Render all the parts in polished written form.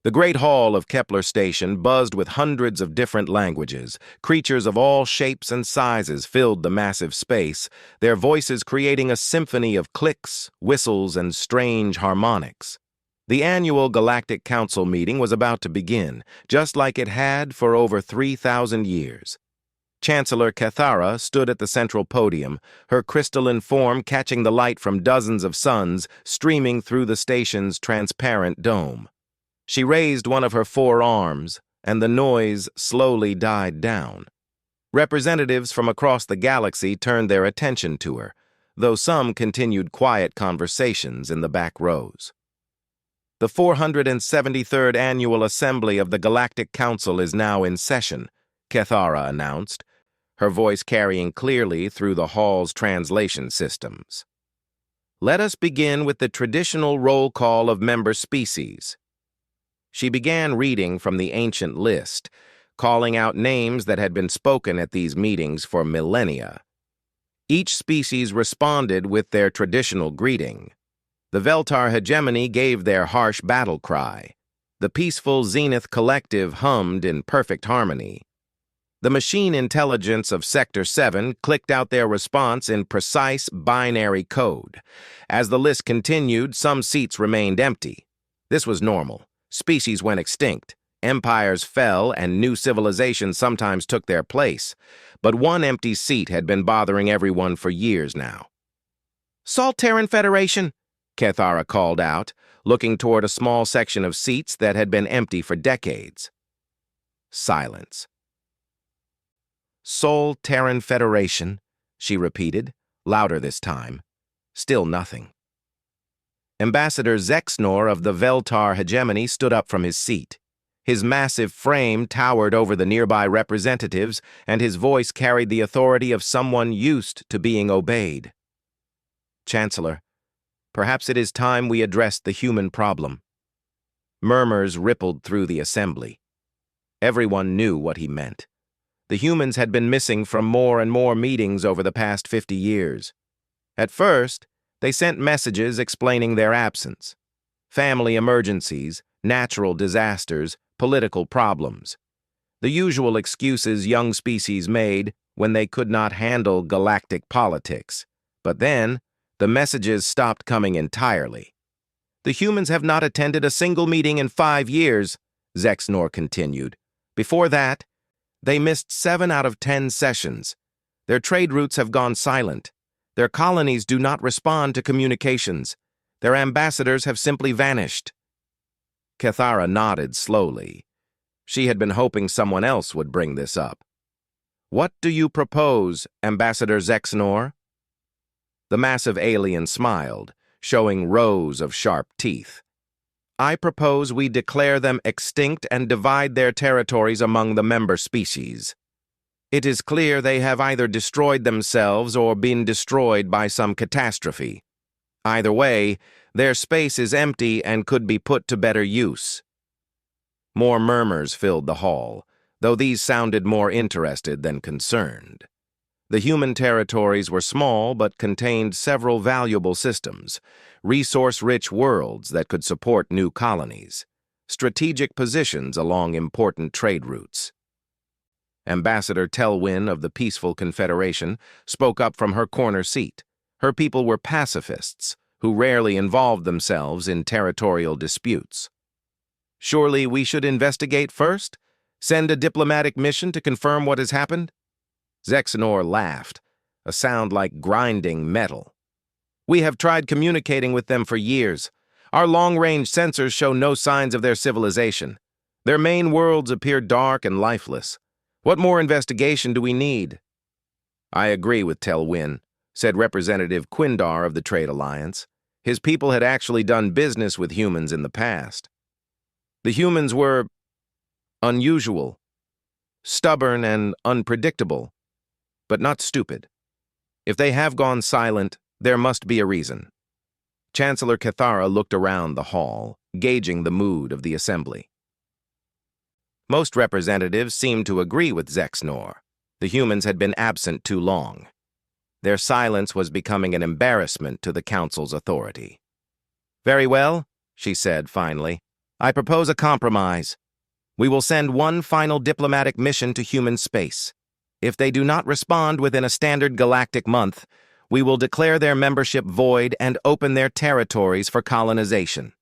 The great hall of Kepler Station buzzed with hundreds of different languages. Creatures of all shapes and sizes filled the massive space, their voices creating a symphony of clicks, whistles, and strange harmonics. The annual Galactic Council meeting was about to begin, just like it had for over 3,000 years. Chancellor Cathara stood at the central podium, her crystalline form catching the light from dozens of suns streaming through the station's transparent dome. She raised one of her 4 arms, and the noise slowly died down. Representatives from across the galaxy turned their attention to her, though some continued quiet conversations in the back rows. The 473rd Annual Assembly of the Galactic Council is now in session, Cathara announced, her voice carrying clearly through the hall's translation systems. Let us begin with the traditional roll call of member species. She began reading from the ancient list, calling out names that had been spoken at these meetings for millennia. Each species responded with their traditional greeting. The Veltar hegemony gave their harsh battle cry. The peaceful Zenith collective hummed in perfect harmony. The machine intelligence of Sector 7 clicked out their response in precise binary code. As the list continued, some seats remained empty. This was normal. Species went extinct, empires fell, and new civilizations sometimes took their place. But one empty seat had been bothering everyone for years now. Saltaran Federation, Cathara called out, looking toward a small section of seats that had been empty for decades. Silence. Sol Terran Federation, she repeated, louder this time. Still nothing. Ambassador Zexnor of the Veltar hegemony stood up from his seat. His massive frame towered over the nearby representatives, and his voice carried the authority of someone used to being obeyed. Chancellor, perhaps it is time we addressed the human problem. Murmurs rippled through the assembly. Everyone knew what he meant. The humans had been missing from more and more meetings over the past 50 years. At first, they sent messages explaining their absence. Family emergencies, natural disasters, political problems. The usual excuses young species made when they could not handle galactic politics. But then, the messages stopped coming entirely. The humans have not attended a single meeting in 5 years, Zexnor continued. Before that, they missed 7 out of 10 sessions. Their trade routes have gone silent. Their colonies do not respond to communications. Their ambassadors have simply vanished. Cathara nodded slowly. She had been hoping someone else would bring this up. What do you propose, Ambassador Zexnor? The massive alien smiled, showing rows of sharp teeth. I propose we declare them extinct and divide their territories among the member species. It is clear they have either destroyed themselves or been destroyed by some catastrophe. Either way, their space is empty and could be put to better use. More murmurs filled the hall, though these sounded more interested than concerned. The human territories were small but contained several valuable systems, resource-rich worlds that could support new colonies, strategic positions along important trade routes. Ambassador Telwyn of the Peaceful Confederation spoke up from her corner seat. Her people were pacifists who rarely involved themselves in territorial disputes. Surely we should investigate first? Send a diplomatic mission to confirm what has happened? Zexnor laughed, a sound like grinding metal. We have tried communicating with them for years. Our long-range sensors show no signs of their civilization. Their main worlds appear dark and lifeless. What more investigation do we need? I agree with Telwyn, said Representative Quindar of the Trade Alliance. His people had actually done business with humans in the past. The humans were unusual, stubborn and unpredictable, but not stupid. If they have gone silent, there must be a reason. Chancellor Cathara looked around the hall, gauging the mood of the assembly. Most representatives seemed to agree with Zexnor. The humans had been absent too long. Their silence was becoming an embarrassment to the Council's authority. Very well, she said finally. I propose a compromise. We will send one final diplomatic mission to human space. If they do not respond within a standard galactic month, we will declare their membership void and open their territories for colonization.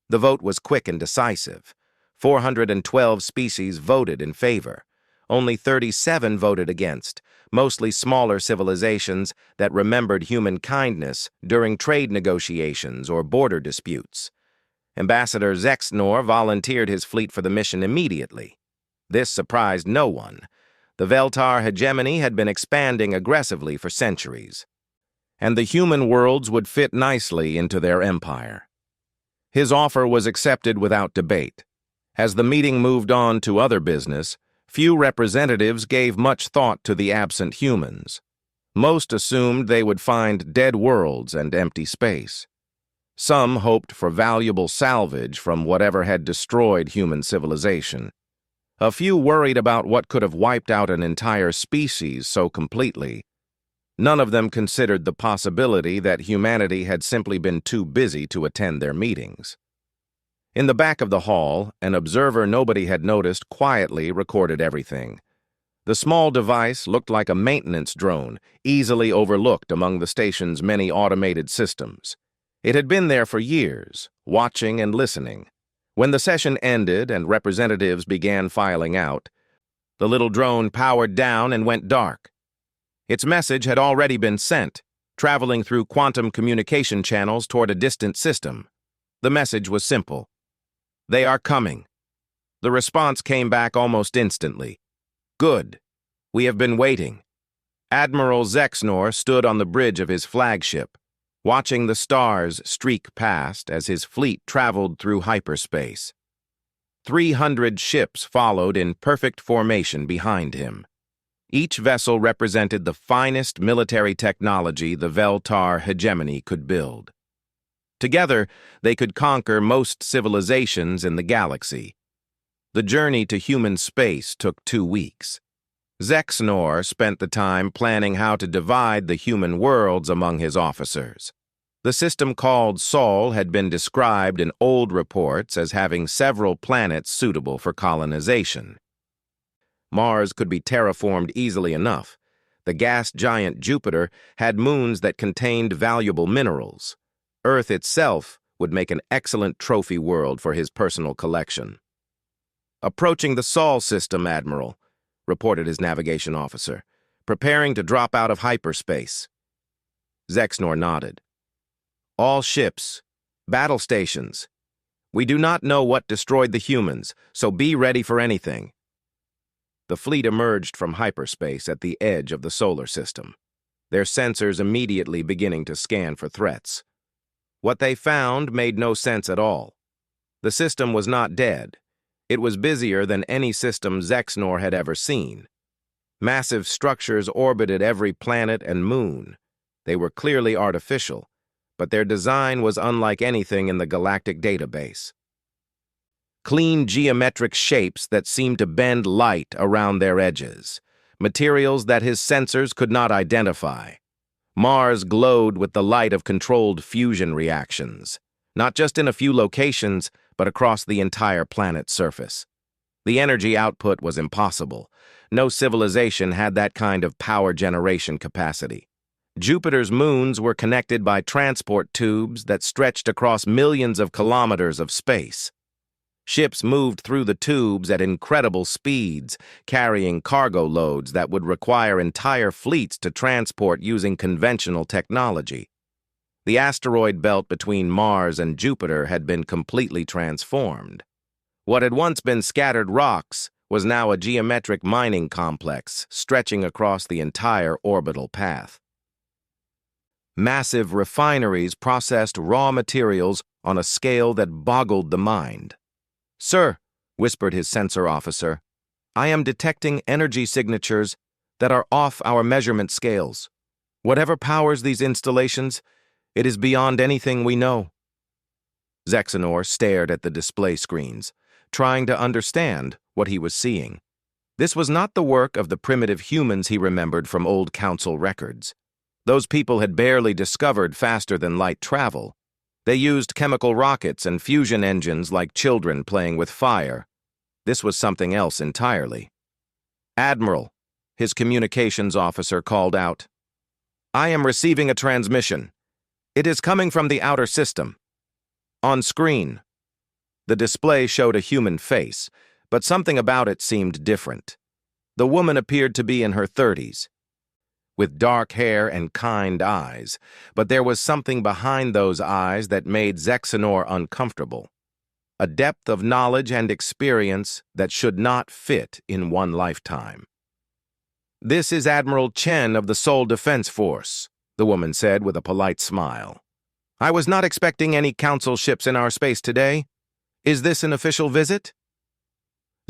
The vote was quick and decisive. 412 species voted in favor. Only 37 voted against, mostly smaller civilizations that remembered human kindness during trade negotiations or border disputes. Ambassador Zexnor volunteered his fleet for the mission immediately. This surprised no one. The Veltar hegemony had been expanding aggressively for centuries, and the human worlds would fit nicely into their empire. His offer was accepted without debate. As the meeting moved on to other business, few representatives gave much thought to the absent humans. Most assumed they would find dead worlds and empty space. Some hoped for valuable salvage from whatever had destroyed human civilization. A few worried about what could have wiped out an entire species so completely. None of them considered the possibility that humanity had simply been too busy to attend their meetings. In the back of the hall, an observer nobody had noticed quietly recorded everything. The small device looked like a maintenance drone, easily overlooked among the station's many automated systems. It had been there for years, watching and listening. When the session ended and representatives began filing out, the little drone powered down and went dark. Its message had already been sent, traveling through quantum communication channels toward a distant system. The message was simple. They are coming. The response came back almost instantly. Good. We have been waiting. Admiral Zexnor stood on the bridge of his flagship, watching the stars streak past as his fleet traveled through hyperspace. 300 ships followed in perfect formation behind him. Each vessel represented the finest military technology the Veltar hegemony could build. Together, they could conquer most civilizations in the galaxy. The journey to human space took 2 weeks. Zexnor spent the time planning how to divide the human worlds among his officers. The system called Sol had been described in old reports as having several planets suitable for colonization. Mars could be terraformed easily enough. The gas giant Jupiter had moons that contained valuable minerals. Earth itself would make an excellent trophy world for his personal collection. "Approaching the Sol system, Admiral," reported his navigation officer, "preparing to drop out of hyperspace." Zexnor nodded. "All ships, battle stations. We do not know what destroyed the humans, so be ready for anything." The fleet emerged from hyperspace at the edge of the solar system, their sensors immediately beginning to scan for threats. What they found made no sense at all. The system was not dead. It was busier than any system Zexnor had ever seen. Massive structures orbited every planet and moon. They were clearly artificial, but their design was unlike anything in the galactic database. Clean geometric shapes that seemed to bend light around their edges, materials that his sensors could not identify. Mars glowed with the light of controlled fusion reactions, not just in a few locations, but across the entire planet's surface. The energy output was impossible. No civilization had that kind of power generation capacity. Jupiter's moons were connected by transport tubes that stretched across millions of kilometers of space. Ships moved through the tubes at incredible speeds, carrying cargo loads that would require entire fleets to transport using conventional technology. The asteroid belt between Mars and Jupiter had been completely transformed. What had once been scattered rocks was now a geometric mining complex stretching across the entire orbital path. Massive refineries processed raw materials on a scale that boggled the mind. "Sir," whispered his sensor officer, "I am detecting energy signatures that are off our measurement scales. Whatever powers these installations, it is beyond anything we know." Zexnor stared at the display screens, trying to understand what he was seeing. This was not the work of the primitive humans he remembered from old council records. Those people had barely discovered faster-than-light travel. They used chemical rockets and fusion engines like children playing with fire. This was something else entirely. "Admiral," his communications officer called out. "I am receiving a transmission. It is coming from the outer system." On screen, the display showed a human face, but something about it seemed different. The woman appeared to be in her 30s, with dark hair and kind eyes, but there was something behind those eyes that made Zexanor uncomfortable. A depth of knowledge and experience that should not fit in one lifetime. "This is Admiral Chen of the Seoul Defense Force," the woman said with a polite smile. "I was not expecting any council ships in our space today. Is this an official visit?"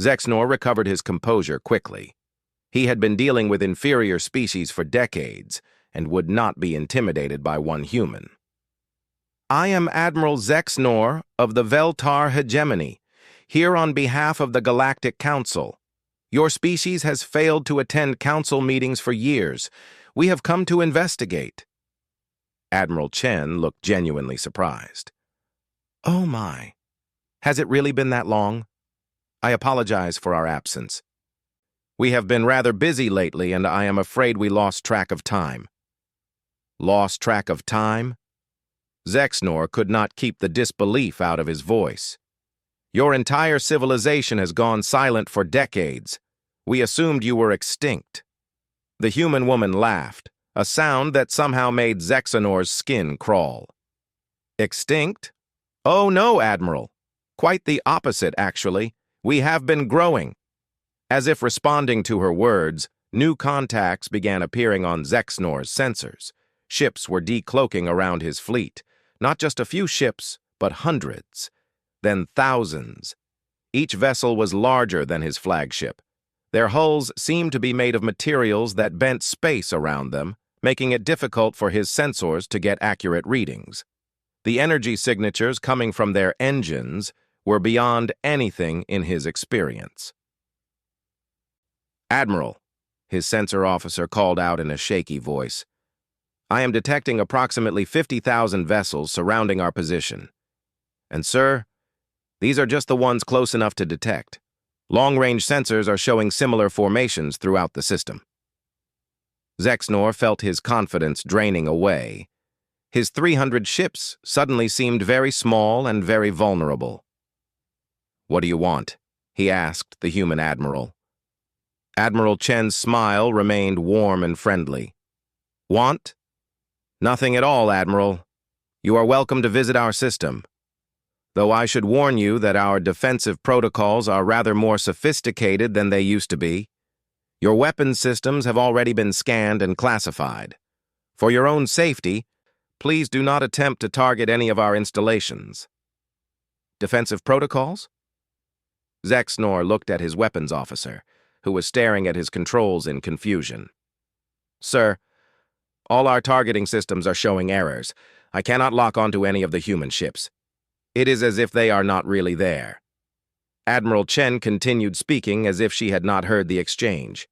Zexanor recovered his composure quickly. He had been dealing with inferior species for decades and would not be intimidated by one human. "I am Admiral Zexanor of the Veltar Hegemony, here on behalf of the Galactic Council. Your species has failed to attend council meetings for years. We have come to investigate." Admiral Chen looked genuinely surprised. "Oh my. Has it really been that long? I apologize for our absence. We have been rather busy lately, and I am afraid we lost track of time." Lost track of time? Zexanor could not keep the disbelief out of his voice. "Your entire civilization has gone silent for decades. We assumed you were extinct." The human woman laughed, a sound that somehow made Zexanor's skin crawl. "Extinct? Oh no, Admiral. Quite the opposite, actually. We have been growing." As if responding to her words, new contacts began appearing on Zexanor's sensors. Ships were decloaking around his fleet. Not just a few ships, but hundreds. Then thousands. Each vessel was larger than his flagship. Their hulls seemed to be made of materials that bent space around them, making it difficult for his sensors to get accurate readings. The energy signatures coming from their engines were beyond anything in his experience. "Admiral," his sensor officer called out in a shaky voice, "I am detecting approximately 50,000 vessels surrounding our position. And sir, these are just the ones close enough to detect. Long-range sensors are showing similar formations throughout the system." Zexanor felt his confidence draining away. His 300 ships suddenly seemed very small and very vulnerable. "What do you want?" he asked the human admiral. Admiral Chen's smile remained warm and friendly. "Want? Nothing at all, Admiral. You are welcome to visit our system. Though I should warn you that our defensive protocols are rather more sophisticated than they used to be. Your weapons systems have already been scanned and classified. For your own safety, please do not attempt to target any of our installations." "Defensive protocols?" Zexanor looked at his weapons officer, who was staring at his controls in confusion. "Sir, all our targeting systems are showing errors. I cannot lock onto any of the human ships. It is as if they are not really there." Admiral Chen continued speaking as if she had not heard the exchange.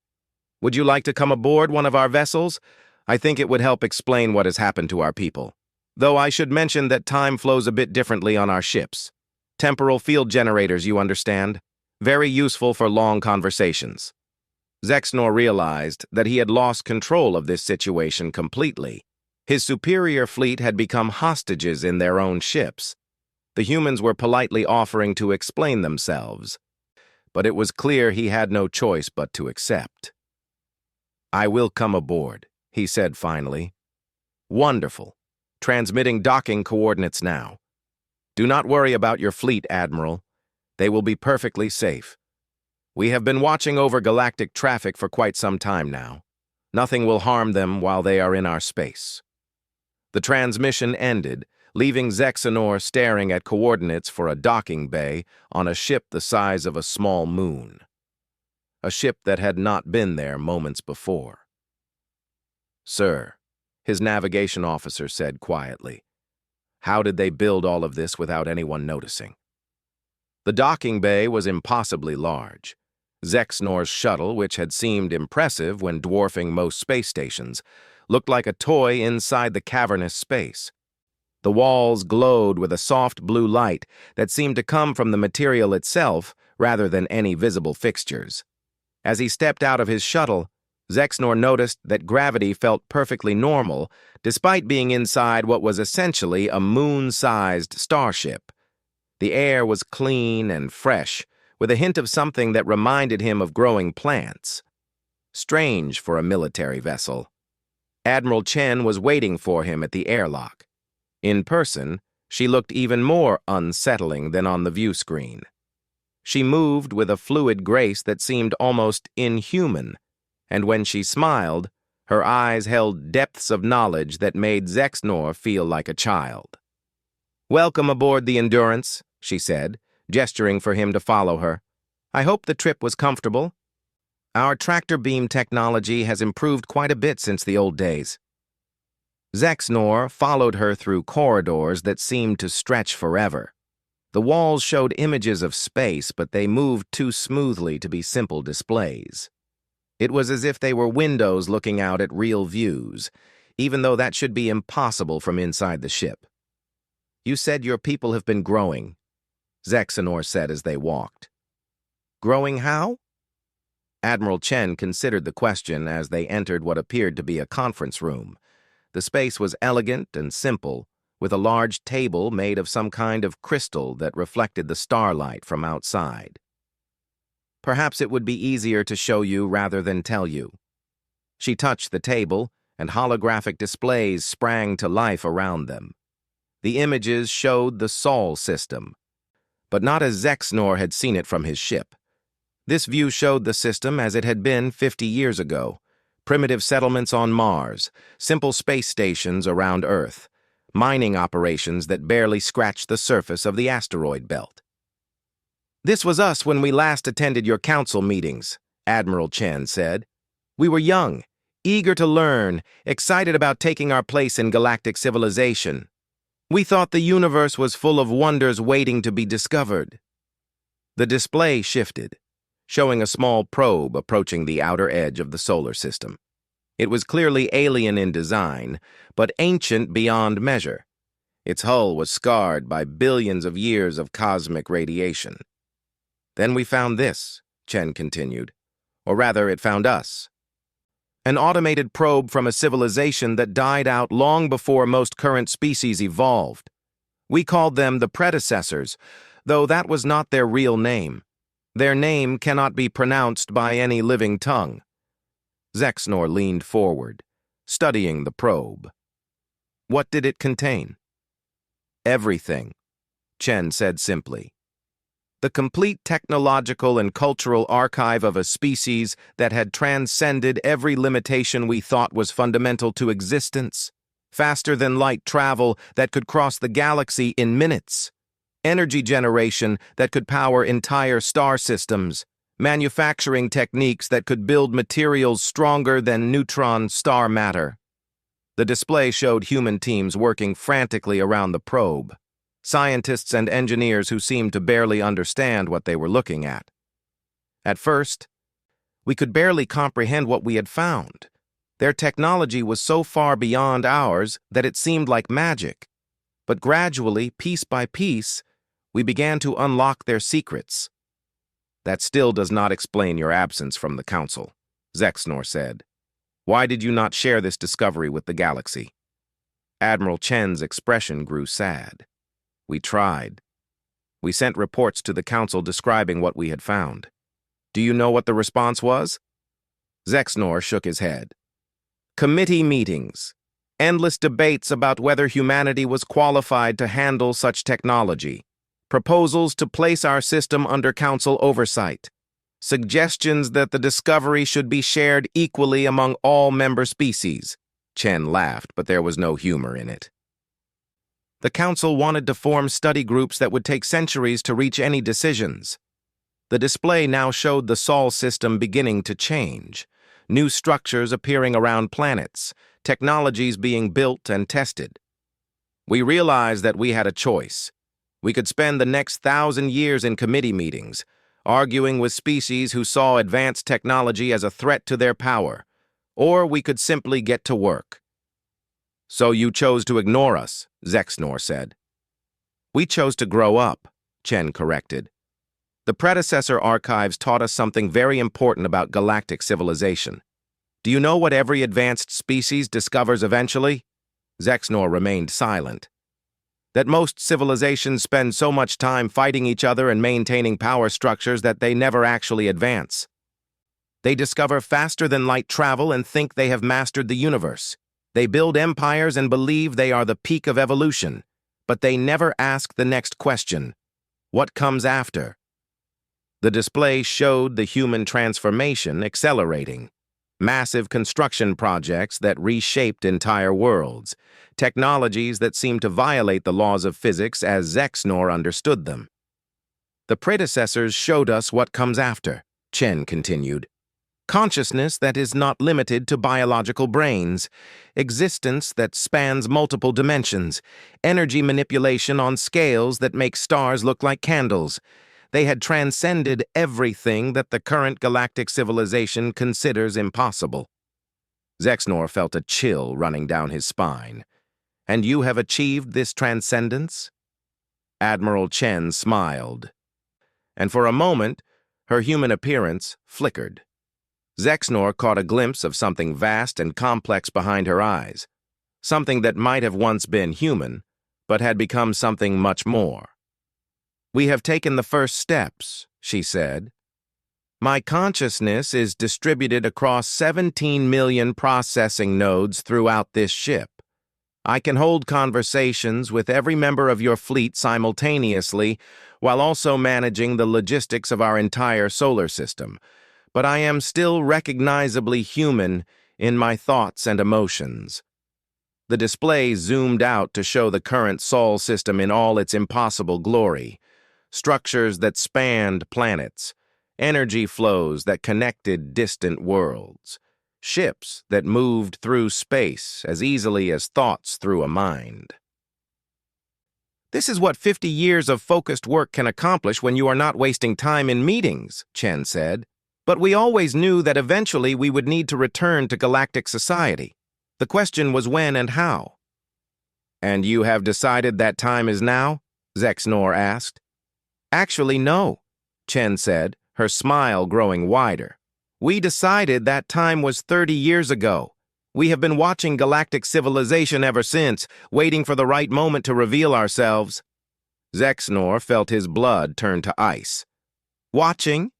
"Would you like to come aboard one of our vessels? I think it would help explain what has happened to our people. Though I should mention that time flows a bit differently on our ships. Temporal field generators, you understand. Very useful for long conversations." Zexanor realized that he had lost control of this situation completely. His superior fleet had become hostages in their own ships. The humans were politely offering to explain themselves, but it was clear he had no choice but to accept. "I will come aboard," he said finally. "Wonderful. Transmitting docking coordinates now. Do not worry about your fleet, Admiral. They will be perfectly safe. We have been watching over galactic traffic for quite some time now. Nothing will harm them while they are in our space." The transmission ended, leaving Zexanor staring at coordinates for a docking bay on a ship the size of a small moon. A ship that had not been there moments before. "Sir," his navigation officer said quietly, "how did they build all of this without anyone noticing?" The docking bay was impossibly large. Zexanor's shuttle, which had seemed impressive when dwarfing most space stations, looked like a toy inside the cavernous space. The walls glowed with a soft blue light that seemed to come from the material itself rather than any visible fixtures. As he stepped out of his shuttle, Zexnor noticed that gravity felt perfectly normal, despite being inside what was essentially a moon-sized starship. The air was clean and fresh, with a hint of something that reminded him of growing plants. Strange for a military vessel. Admiral Chen was waiting for him at the airlock. In person, she looked even more unsettling than on the view screen. She moved with a fluid grace that seemed almost inhuman, and when she smiled, her eyes held depths of knowledge that made Zexnor feel like a child. "Welcome aboard the Endurance," she said, gesturing for him to follow her. "I hope the trip was comfortable. Our tractor beam technology has improved quite a bit since the old days." Zexnor followed her through corridors that seemed to stretch forever. The walls showed images of space, but they moved too smoothly to be simple displays. It was as if they were windows looking out at real views, even though that should be impossible from inside the ship. "You said your people have been growing," Zexnor said as they walked. "Growing how?" Admiral Chen considered the question as they entered what appeared to be a conference room. The space was elegant and simple, with a large table made of some kind of crystal that reflected the starlight from outside. "Perhaps it would be easier to show you rather than tell you." She touched the table, and holographic displays sprang to life around them. The images showed the Sol system, but not as Zexnor had seen it from his ship. This view showed the system as it had been 50 years ago. Primitive settlements on Mars, simple space stations around Earth, mining operations that barely scratched the surface of the asteroid belt. "This was us when we last attended your council meetings," Admiral Chen said. "We were young, eager to learn, excited about taking our place in galactic civilization. We thought the universe was full of wonders waiting to be discovered." The display shifted, showing a small probe approaching the outer edge of the solar system. It was clearly alien in design, but ancient beyond measure. Its hull was scarred by billions of years of cosmic radiation. "Then we found this," Chen continued. "Or rather, it found us. An automated probe from a civilization that died out long before most current species evolved. We called them the predecessors, though that was not their real name. Their name cannot be pronounced by any living tongue." Zexnor leaned forward, studying the probe. "What did it contain?" "Everything," Chen said simply. "The complete technological and cultural archive of a species that had transcended every limitation we thought was fundamental to existence. Faster-than-light travel that could cross the galaxy in minutes. Energy generation that could power entire star systems. Manufacturing techniques that could build materials stronger than neutron star matter." The display showed human teams working frantically around the probe. Scientists and engineers who seemed to barely understand what they were looking at. At first, we could barely comprehend what we had found. Their technology was so far beyond ours that it seemed like magic. But gradually, piece by piece, we began to unlock their secrets. "That still does not explain your absence from the Council," Zexnor said. "Why did you not share this discovery with the galaxy?" Admiral Chen's expression grew sad. "We tried. We sent reports to the Council describing what we had found. Do you know what the response was?" Zexnor shook his head. "Committee meetings. Endless debates about whether humanity was qualified to handle such technology. Proposals to place our system under Council oversight. Suggestions that the discovery should be shared equally among all member species." Chen laughed, but there was no humor in it. "The Council wanted to form study groups that would take centuries to reach any decisions." The display now showed the Sol system beginning to change. New structures appearing around planets, technologies being built and tested. "We realized that we had a choice. We could spend the next 1,000 years in committee meetings, arguing with species who saw advanced technology as a threat to their power, or we could simply get to work." So you chose to ignore us, Zexnor said. We chose to grow up, Chen corrected. The predecessor archives taught us something very important about galactic civilization. Do you know what every advanced species discovers eventually? Zexnor remained silent. That most civilizations spend so much time fighting each other and maintaining power structures that they never actually advance. They discover faster-than-light travel and think they have mastered the universe. They build empires and believe they are the peak of evolution, but they never ask the next question: what comes after? The display showed the human transformation accelerating. Massive construction projects that reshaped entire worlds, technologies that seemed to violate the laws of physics as Zexnor understood them. The predecessors showed us what comes after, Chen continued. Consciousness that is not limited to biological brains, existence that spans multiple dimensions, energy manipulation on scales that make stars look like candles. They had transcended everything that the current galactic civilization considers impossible. Zexnor felt a chill running down his spine. And you have achieved this transcendence? Admiral Chen smiled. And for a moment, her human appearance flickered. Zexnor caught a glimpse of something vast and complex behind her eyes, something that might have once been human, but had become something much more. We have taken the first steps, she said. My consciousness is distributed across 17 million processing nodes throughout this ship. I can hold conversations with every member of your fleet simultaneously while also managing the logistics of our entire solar system, but I am still recognizably human in my thoughts and emotions. The display zoomed out to show the current Sol system in all its impossible glory. Structures that spanned planets, energy flows that connected distant worlds, ships that moved through space as easily as thoughts through a mind. This is what 50 years of focused work can accomplish when you are not wasting time in meetings, Chen said. But we always knew that eventually we would need to return to galactic society. The question was when and how. And you have decided that time is now? Zexnor asked. Actually, no, Chen said, her smile growing wider. We decided that time was 30 years ago. We have been watching galactic civilization ever since, waiting for the right moment to reveal ourselves. Zexnor felt his blood turn to ice. Watching?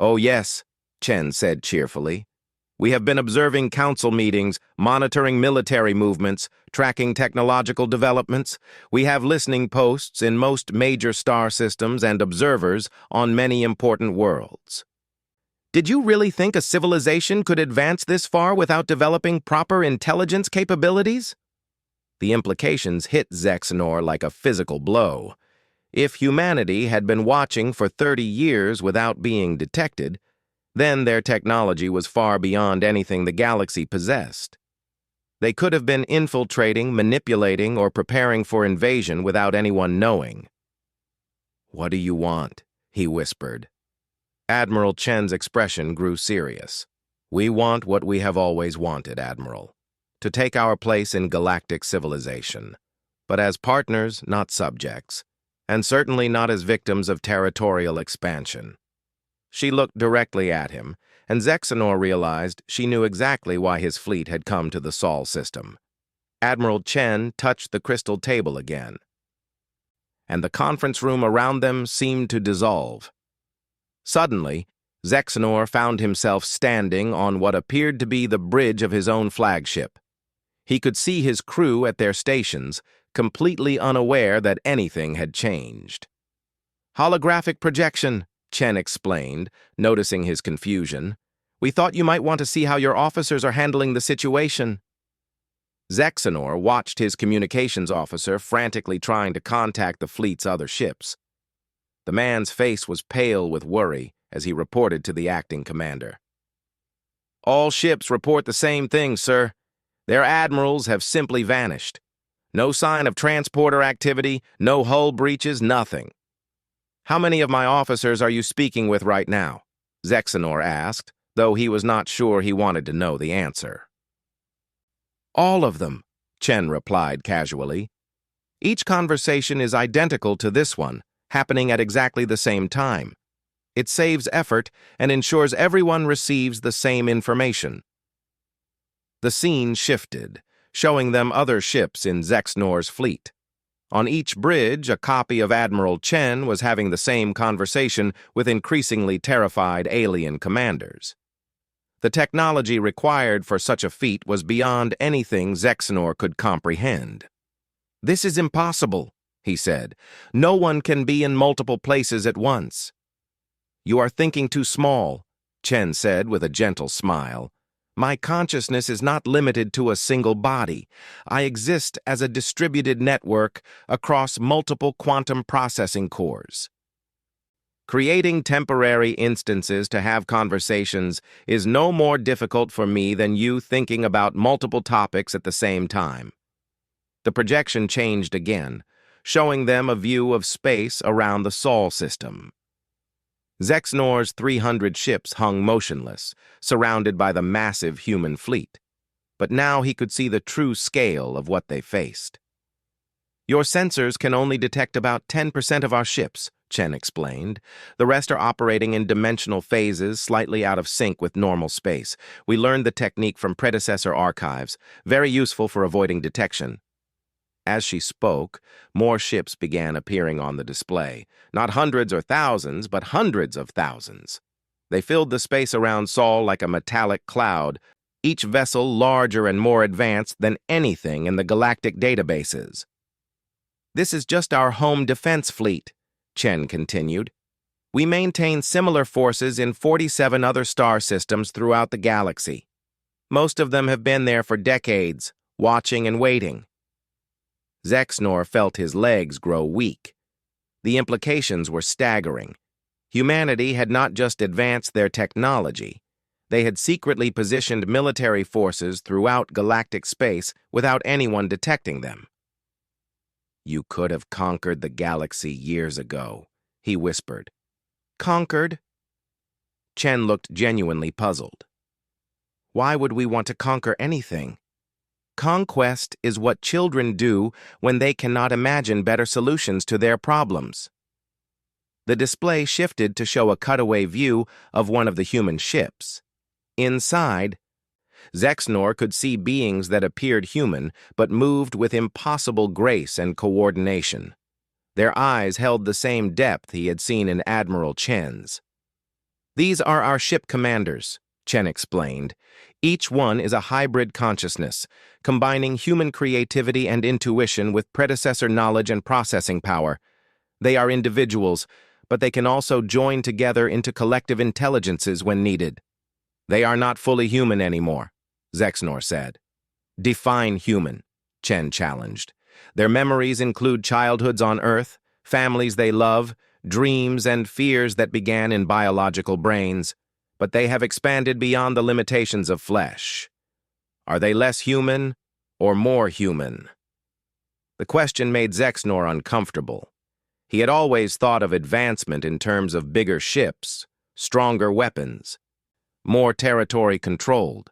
Oh yes, Chen said cheerfully. We have been observing council meetings, monitoring military movements, tracking technological developments. We have listening posts in most major star systems and observers on many important worlds. Did you really think a civilization could advance this far without developing proper intelligence capabilities? The implications hit Zexnor like a physical blow. If humanity had been watching for 30 years without being detected, then their technology was far beyond anything the galaxy possessed. They could have been infiltrating, manipulating, or preparing for invasion without anyone knowing. What do you want? He whispered. Admiral Chen's expression grew serious. We want what we have always wanted, Admiral. To take our place in galactic civilization. But as partners, not subjects. And certainly not as victims of territorial expansion. She looked directly at him, and Zexnor realized she knew exactly why his fleet had come to the Sol system. Admiral Chen touched the crystal table again, and the conference room around them seemed to dissolve. Suddenly, Zexnor found himself standing on what appeared to be the bridge of his own flagship. He could see his crew at their stations, completely unaware that anything had changed. Holographic projection, Chen explained, noticing his confusion. We thought you might want to see how your officers are handling the situation. Zexnor watched his communications officer frantically trying to contact the fleet's other ships. The man's face was pale with worry as he reported to the acting commander. All ships report the same thing, sir. Their admirals have simply vanished. No sign of transporter activity, no hull breaches, nothing. How many of my officers are you speaking with right now? Zexnor asked, though he was not sure he wanted to know the answer. All of them, Chen replied casually. Each conversation is identical to this one, happening at exactly the same time. It saves effort and ensures everyone receives the same information. The scene shifted, showing them other ships in Zexnor's fleet. On each bridge, a copy of Admiral Chen was having the same conversation with increasingly terrified alien commanders. The technology required for such a feat was beyond anything Zexnor could comprehend. "This is impossible," he said. "No one can be in multiple places at once." "You are thinking too small," Chen said with a gentle smile. "My consciousness is not limited to a single body. I exist as a distributed network across multiple quantum processing cores. Creating temporary instances to have conversations is no more difficult for me than you thinking about multiple topics at the same time." The projection changed again, showing them a view of space around the Sol system. Zexnor's 300 ships hung motionless, surrounded by the massive human fleet. But now he could see the true scale of what they faced. "Your sensors can only detect about 10% of our ships," Chen explained. "The rest are operating in dimensional phases slightly out of sync with normal space. We learned the technique from predecessor archives, very useful for avoiding detection." As she spoke, more ships began appearing on the display. Not hundreds or thousands, but hundreds of thousands. They filled the space around Sol like a metallic cloud, each vessel larger and more advanced than anything in the galactic databases. "This is just our home defense fleet," Chen continued. "We maintain similar forces in 47 other star systems throughout the galaxy. Most of them have been there for decades, watching and waiting." Zexnor felt his legs grow weak. The implications were staggering. Humanity had not just advanced their technology. They had secretly positioned military forces throughout galactic space without anyone detecting them. "You could have conquered the galaxy years ago," he whispered. "Conquered?" Chen looked genuinely puzzled. "Why would we want to conquer anything? Conquest is what children do when they cannot imagine better solutions to their problems." The display shifted to show a cutaway view of one of the human ships. Inside, Zexnor could see beings that appeared human but moved with impossible grace and coordination. Their eyes held the same depth he had seen in Admiral Chen's. "These are our ship commanders," Chen explained. "Each one is a hybrid consciousness, combining human creativity and intuition with predecessor knowledge and processing power. They are individuals, but they can also join together into collective intelligences when needed." "They are not fully human anymore," Zexnor said. "Define human," Chen challenged. "Their memories include childhoods on Earth, families they love, dreams and fears that began in biological brains, but they have expanded beyond the limitations of flesh. Are they less human or more human?" The question made Zexnor uncomfortable. He had always thought of advancement in terms of bigger ships, stronger weapons, more territory controlled.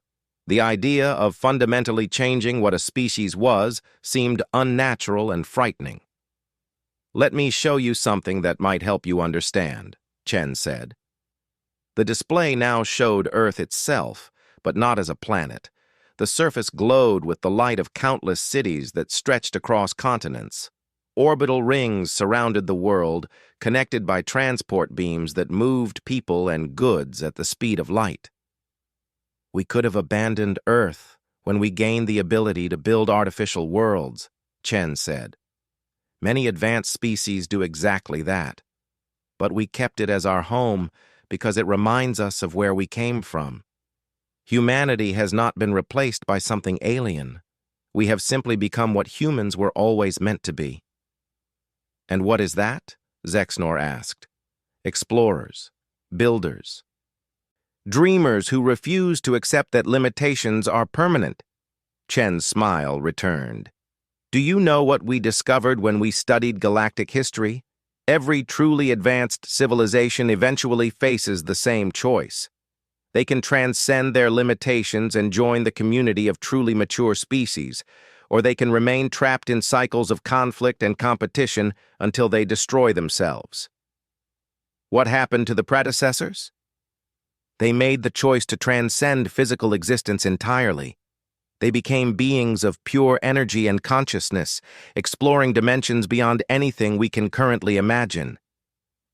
The idea of fundamentally changing what a species was seemed unnatural and frightening. "Let me show you something that might help you understand," Chen said. The display now showed Earth itself, but not as a planet. The surface glowed with the light of countless cities that stretched across continents. Orbital rings surrounded the world, connected by transport beams that moved people and goods at the speed of light. "We could have abandoned Earth when we gained the ability to build artificial worlds," Chen said. "Many advanced species do exactly that. But we kept it as our home because it reminds us of where we came from. Humanity has not been replaced by something alien. We have simply become what humans were always meant to be." "And what is that?" Zexnor asked. "Explorers, builders, dreamers who refuse to accept that limitations are permanent." Chen's smile returned. "Do you know what we discovered when we studied galactic history? Every truly advanced civilization eventually faces the same choice. They can transcend their limitations and join the community of truly mature species, or they can remain trapped in cycles of conflict and competition until they destroy themselves. What happened to the predecessors? They made the choice to transcend physical existence entirely. They became beings of pure energy and consciousness, exploring dimensions beyond anything we can currently imagine.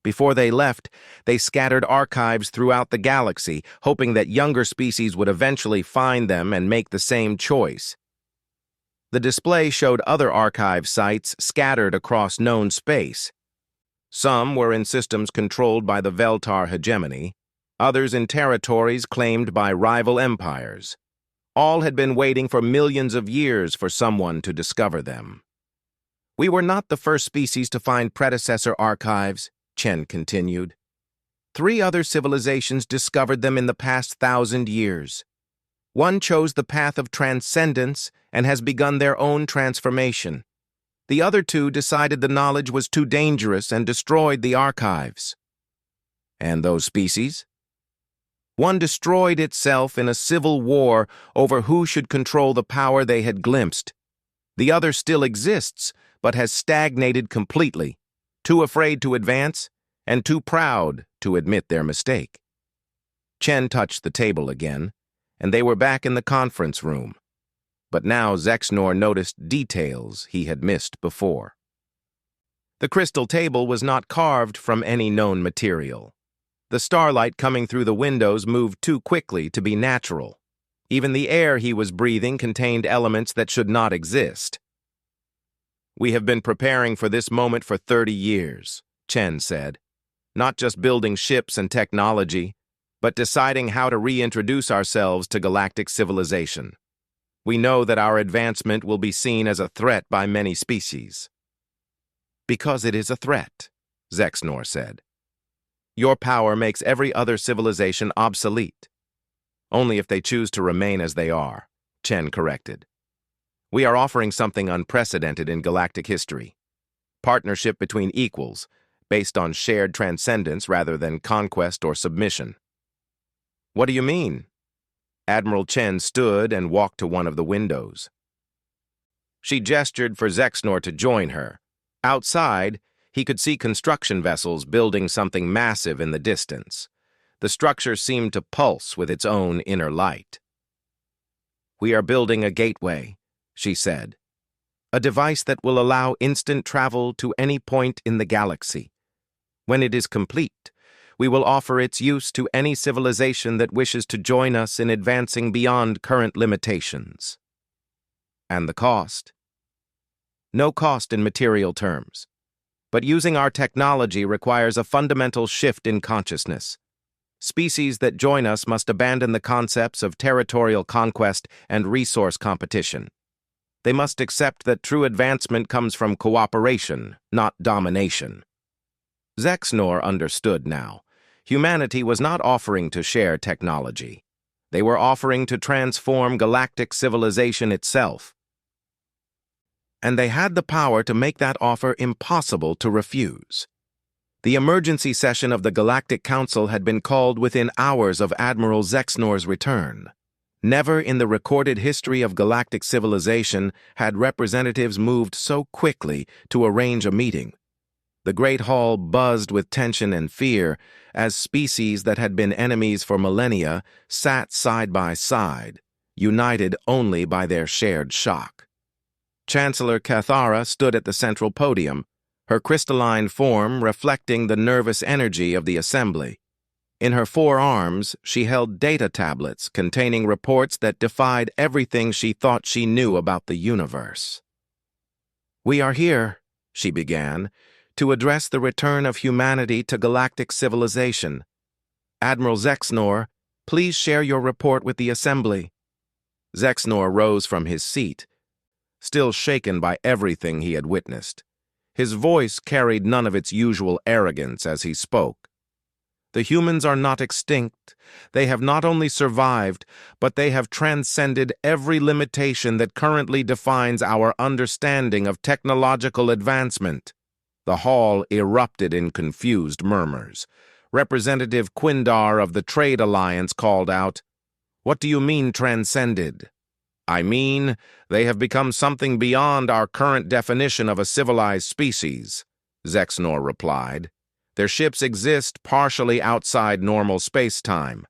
Before they left, they scattered archives throughout the galaxy, hoping that younger species would eventually find them and make the same choice. The display showed other archive sites scattered across known space. Some were in systems controlled by the Veltar hegemony, others in territories claimed by rival empires. All had been waiting for millions of years for someone to discover them. We were not the first species to find predecessor archives, Chen continued. 3 other civilizations discovered them in the past 1,000 years. One chose the path of transcendence and has begun their own transformation. The other 2 decided the knowledge was too dangerous and destroyed the archives. And those species? One destroyed itself in a civil war over who should control the power they had glimpsed. The other still exists, but has stagnated completely, too afraid to advance and too proud to admit their mistake. Chen touched the table again, and they were back in the conference room. But now Zexnor noticed details he had missed before. The crystal table was not carved from any known material. The starlight coming through the windows moved too quickly to be natural. Even the air he was breathing contained elements that should not exist. We have been preparing for this moment for 30 years, Chen said. Not just building ships and technology, but deciding how to reintroduce ourselves to galactic civilization. We know that our advancement will be seen as a threat by many species. Because it is a threat, Zexnor said. Your power makes every other civilization obsolete. Only if they choose to remain as they are, Chen corrected. We are offering something unprecedented in galactic history. Partnership between equals, based on shared transcendence rather than conquest or submission. What do you mean? Admiral Chen stood and walked to one of the windows. She gestured for Zexnor to join her. Outside, he could see construction vessels building something massive in the distance. The structure seemed to pulse with its own inner light. We are building a gateway, she said. A device that will allow instant travel to any point in the galaxy. When it is complete, we will offer its use to any civilization that wishes to join us in advancing beyond current limitations. And the cost? No cost in material terms. But using our technology requires a fundamental shift in consciousness. Species that join us must abandon the concepts of territorial conquest and resource competition. They must accept that true advancement comes from cooperation, not domination. Zexnor understood now. Humanity was not offering to share technology. They were offering to transform galactic civilization itself. And they had the power to make that offer impossible to refuse. The emergency session of the Galactic Council had been called within hours of Admiral Zexnor's return. Never in the recorded history of galactic civilization had representatives moved so quickly to arrange a meeting. The Great Hall buzzed with tension and fear as species that had been enemies for millennia sat side by side, united only by their shared shock. Chancellor Cathara stood at the central podium, her crystalline form reflecting the nervous energy of the assembly. In her forearms, she held data tablets containing reports that defied everything she thought she knew about the universe. "We are here," she began, "to address the return of humanity to galactic civilization. Admiral Zexnor, please share your report with the assembly." Zexnor rose from his seat, still shaken by everything he had witnessed. His voice carried none of its usual arrogance as he spoke. "The humans are not extinct. They have not only survived, but they have transcended every limitation that currently defines our understanding of technological advancement." The hall erupted in confused murmurs. Representative Quindar of the Trade Alliance called out, "What do you mean transcended?" I mean, they have become something beyond our current definition of a civilized species, Zexnor replied. Their ships exist partially outside normal space-time.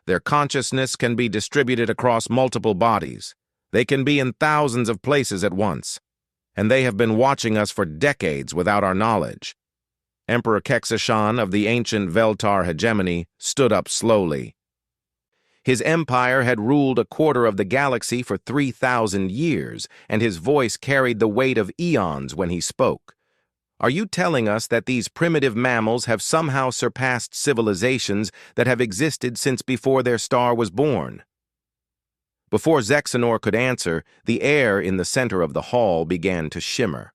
Their consciousness can be distributed across multiple bodies. They can be in thousands of places at once. And they have been watching us for decades without our knowledge. Emperor Kexashan of the ancient Veltar hegemony stood up slowly. His empire had ruled a quarter of the galaxy for 3,000 years, and his voice carried the weight of eons when he spoke. Are you telling us that these primitive mammals have somehow surpassed civilizations that have existed since before their star was born? Before Zexnor could answer, the air in the center of the hall began to shimmer.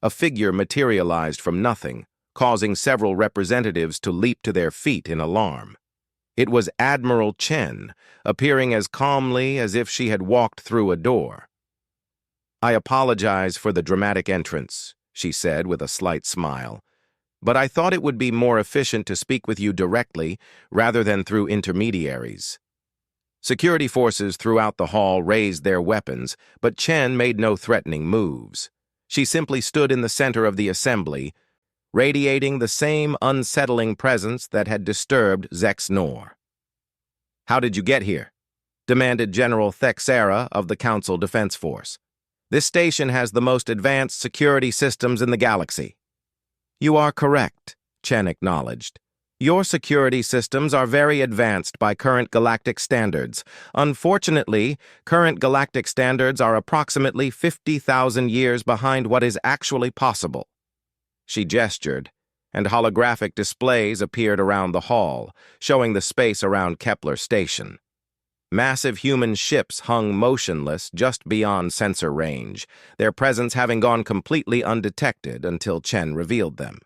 A figure materialized from nothing, causing several representatives to leap to their feet in alarm. It was Admiral Chen, appearing as calmly as if she had walked through a door. "I apologize for the dramatic entrance," she said with a slight smile, "but I thought it would be more efficient to speak with you directly rather than through intermediaries." Security forces throughout the hall raised their weapons, but Chen made no threatening moves. She simply stood in the center of the assembly, radiating the same unsettling presence that had disturbed Zexnor. "How did you get here?" demanded General Thexera of the Council Defense Force. "This station has the most advanced security systems in the galaxy." "You are correct," Chen acknowledged. "Your security systems are very advanced by current galactic standards. Unfortunately, current galactic standards are approximately 50,000 years behind what is actually possible." She gestured, and holographic displays appeared around the hall, showing the space around Kepler Station. Massive human ships hung motionless just beyond sensor range, their presence having gone completely undetected until Chen revealed them.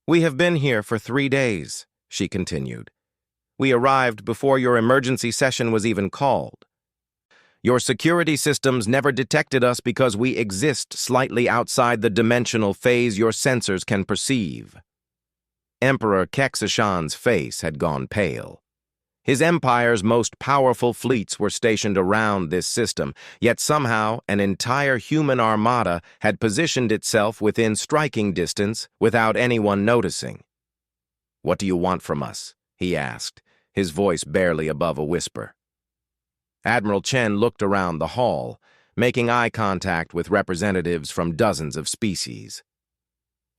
"We have been here for 3 days," she continued. "We arrived before your emergency session was even called. Your security systems never detected us because we exist slightly outside the dimensional phase your sensors can perceive." Emperor Kexashan's face had gone pale. His empire's most powerful fleets were stationed around this system, yet somehow an entire human armada had positioned itself within striking distance without anyone noticing. "What do you want from us?" he asked, his voice barely above a whisper. Admiral Chen looked around the hall, making eye contact with representatives from dozens of species.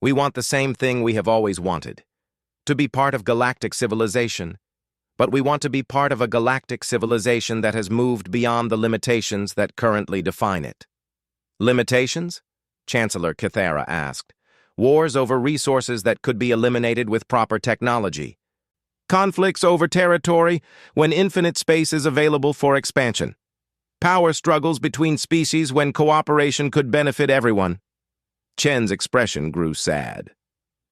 "We want the same thing we have always wanted, to be part of galactic civilization. But we want to be part of a galactic civilization that has moved beyond the limitations that currently define it." "Limitations?" Chancellor Kithera asked. "Wars over resources that could be eliminated with proper technology. Conflicts over territory when infinite space is available for expansion. Power struggles between species when cooperation could benefit everyone." Chen's expression grew sad.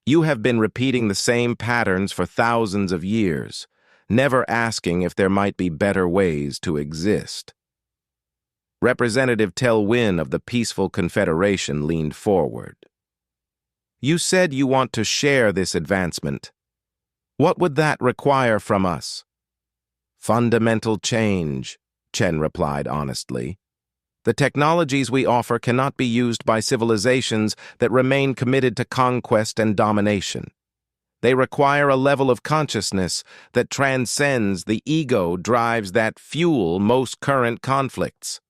"You have been repeating the same patterns for thousands of years, never asking if there might be better ways to exist." Representative Tel Win of the Peaceful Confederation leaned forward. "You said you want to share this advancement. What would that require from us?" "Fundamental change," Chen replied honestly. "The technologies we offer cannot be used by civilizations that remain committed to conquest and domination. They require a level of consciousness that transcends the ego drives that fuel most current conflicts."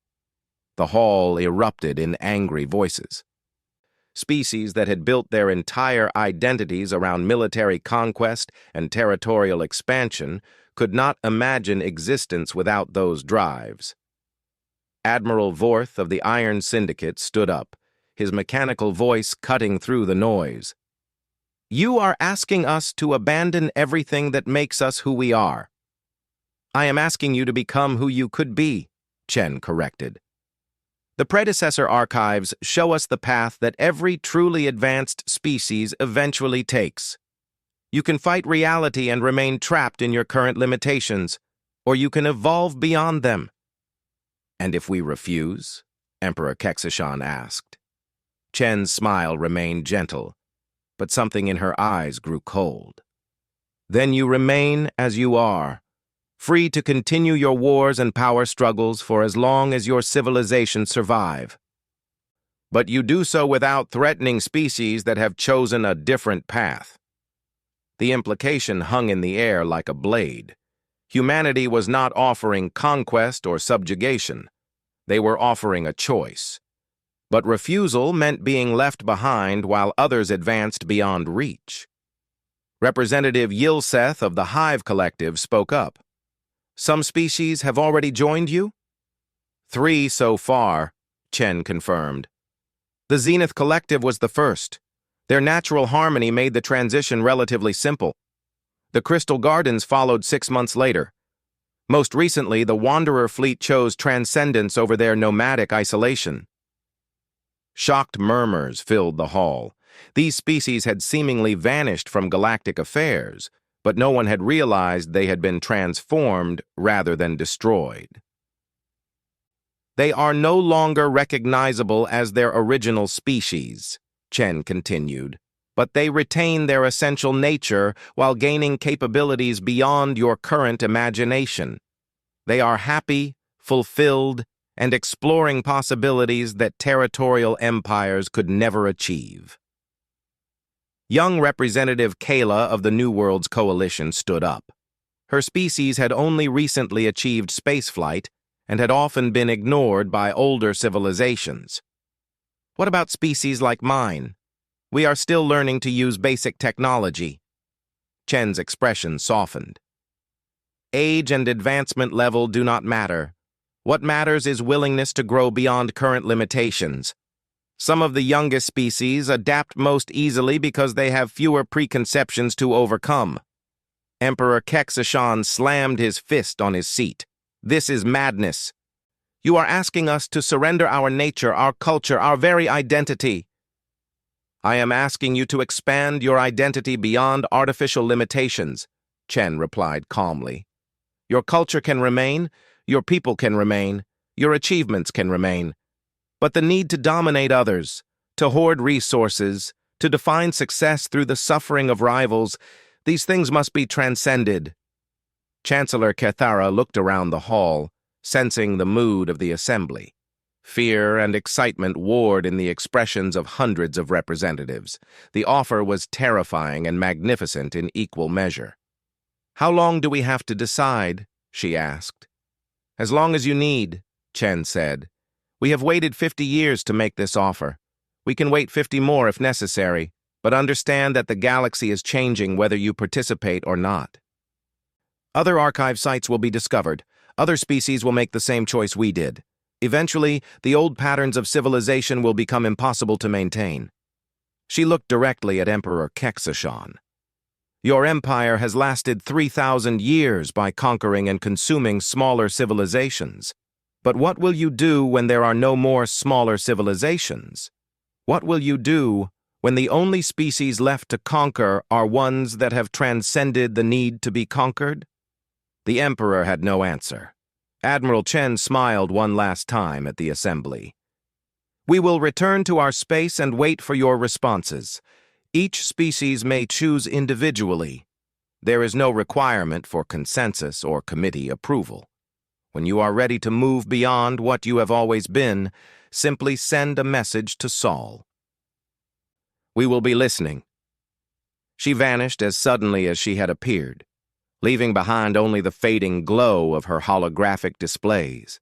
The hall erupted in angry voices. Species that had built their entire identities around military conquest and territorial expansion could not imagine existence without those drives. Admiral Vorth of the Iron Syndicate stood up, his mechanical voice cutting through the noise. "You are asking us to abandon everything that makes us who we are." "I am asking you to become who you could be," Chen corrected. "The predecessor archives show us the path that every truly advanced species eventually takes. You can fight reality and remain trapped in your current limitations, or you can evolve beyond them." "And if we refuse?" Emperor Kexashan asked. Chen's smile remained gentle, but something in her eyes grew cold. "Then you remain as you are, free to continue your wars and power struggles for as long as your civilizations survive. But you do so without threatening species that have chosen a different path. The implication hung in the air like a blade. Humanity was not offering conquest or subjugation. They were offering a choice. But refusal meant being left behind while others advanced beyond reach. Representative Yilseth of the Hive Collective spoke up. "Some species have already joined you?" "3 so far," Chen confirmed. The Zenith Collective was the first. Their natural harmony made the transition relatively simple. The Crystal Gardens followed 6 months later. Most recently, the Wanderer fleet chose transcendence over their nomadic isolation. Shocked murmurs filled the hall. These species had seemingly vanished from galactic affairs, but no one had realized they had been transformed rather than destroyed. "They are no longer recognizable as their original species," Chen continued, "but they retain their essential nature while gaining capabilities beyond your current imagination. They are happy, fulfilled, and exploring possibilities that territorial empires could never achieve." Young Representative Kayla of the New Worlds Coalition stood up. Her species had only recently achieved spaceflight and had often been ignored by older civilizations. "What about species like mine? We are still learning to use basic technology." Chen's expression softened. "Age and advancement level do not matter. What matters is willingness to grow beyond current limitations. Some of the youngest species adapt most easily because they have fewer preconceptions to overcome." Emperor Kexashan slammed his fist on his seat. "This is madness. You are asking us to surrender our nature, our culture, our very identity." "I am asking you to expand your identity beyond artificial limitations," Chen replied calmly. "Your culture can remain, your people can remain, your achievements can remain. But the need to dominate others, to hoard resources, to define success through the suffering of rivals, these things must be transcended." Chancellor Kethara looked around the hall, sensing the mood of the assembly. Fear and excitement warred in the expressions of hundreds of representatives. The offer was terrifying and magnificent in equal measure. "How long do we have to decide?" she asked. "As long as you need," Chen said. "We have waited 50 years to make this offer. We can wait 50 more if necessary, but understand that the galaxy is changing whether you participate or not. Other archive sites will be discovered. Other species will make the same choice we did. Eventually, the old patterns of civilization will become impossible to maintain." She looked directly at Emperor Kexashan. "Your empire has lasted 3,000 years by conquering and consuming smaller civilizations. But what will you do when there are no more smaller civilizations? What will you do when the only species left to conquer are ones that have transcended the need to be conquered?" The Emperor had no answer. Admiral Chen smiled one last time at the assembly. "We will return to our space and wait for your responses. Each species may choose individually. There is no requirement for consensus or committee approval. When you are ready to move beyond what you have always been, simply send a message to Saul." "We will be listening." She vanished as suddenly as she had appeared, leaving behind only the fading glow of her holographic displays.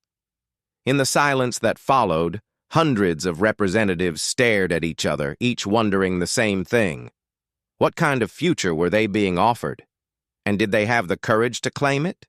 In the silence that followed, hundreds of representatives stared at each other, each wondering the same thing. What kind of future were they being offered? And did they have the courage to claim it?